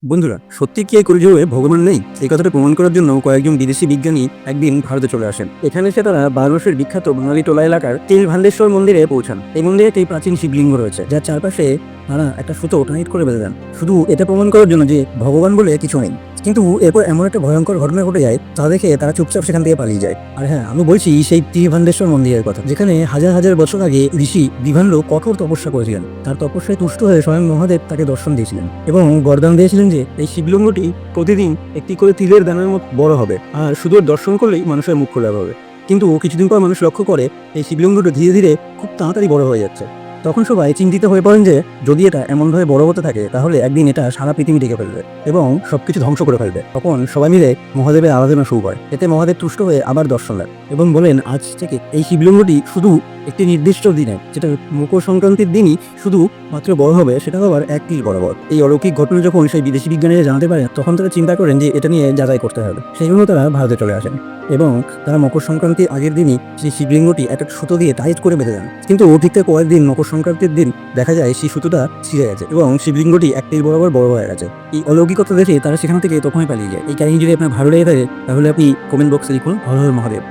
বন্ধুরা, সত্যি কি এই কলিযুগে ভগবান নেই? এই কথাটা প্রমাণ করার জন্য কয়েকজন বিদেশি বিজ্ঞানী একদিন ভারতে চলে আসেন। এখানে এসে তারা বারাণসীর বিখ্যাত বাঙালি টোলা এলাকার তিলভান্ডেশ্বর মন্দিরে পৌঁছান। এই মন্দিরে একটি প্রাচীন শিবলিঙ্গ রয়েছে, যার চারপাশে তারা একটা সুতো টাইট করে বেঁধে দেন, শুধু এটা প্রমাণ করার জন্য যে ভগবান বলে কিছু নেই। কিন্তু এরপর এমন একটা ভয়ঙ্কর ঘটনা ঘটে যায়, তা দেখে তারা চুপচাপ সেখান থেকে পালিয়ে যায়। আর হ্যাঁ, আমি বলছি সেই ত্রিভান্ডেশ্বর মন্দিরের কথা, যেখানে হাজার হাজার বছর আগে ঋষি বিভান্ড কঠোর তপস্যা করেছিলেন। তার তপস্যায় তুষ্ট হয়ে স্বয়ং মহাদেব তাকে দর্শন দিয়েছিলেন এবং বরদান দিয়েছিলেন যে এই শিবলিঙ্গটি প্রতিদিন একটি করে তিলের দানার মতো বড় হবে, আর শুধু এর দর্শন করলেই মানুষের মুখ খোলা হবে। কিন্তু কিছুদিন পর মানুষ লক্ষ্য করে এই শিবলিঙ্গটি ধীরে ধীরে খুব তাড়াতাড়ি বড় হয়ে যাচ্ছে। তখন সবাই চিন্তিত হয়ে পড়েন যে যদি এটা এমনভাবে বড় হতে থাকে, তাহলে একদিন এটা সারা পৃথিবী ঢেকে ফেলবে এবং সবকিছু ধ্বংস করে ফেলবে। তখন সবাই মিলে মহাদেবের আরাধনা শুরু করে। এতে মহাদেব তুষ্ট হয়ে আবার দর্শন দেন এবং বলেন, আজ থেকে এই শিবলিঙ্গটি শুধু একটি নির্দিষ্ট দিনে, যেটা মকর সংক্রান্তির দিনই শুধু মাত্র বড় হবে, সেটা আবার 1 কিল বরাবর। এই অলৌকিক ঘটনা যখন সেই বিদেশি বিজ্ঞানীরা জানাতে পারেন, তখন তারা চিন্তা করেন যে এটা নিয়ে যাচাই করতে হবে। সেই জন্য তারা ভারতে চলে আসেন এবং তারা মকর সংক্রান্তির আগের দিনই সেই শিবলিঙ্গটি একটা সুতো দিয়ে টাইট করে বেঁধে দেন। কিন্তু ঠিক তার পরের দিন, মকর সংক্রান্তির দিন, দেখা যায় সেই সুতোটা ছিঁড়ে গেছে এবং শিবলিঙ্গটি 1 কিল বরাবর বড় হয়ে গেছে। এই অলৌকিকতা দেখে তারা সেখান থেকে তখনই পালিয়ে যায়। এই কাহিনী যদি আপনার ভালো লেগে থাকে, তাহলে আপনি কমেন্ট বক্সে লিখুন হর হর মহাদেব।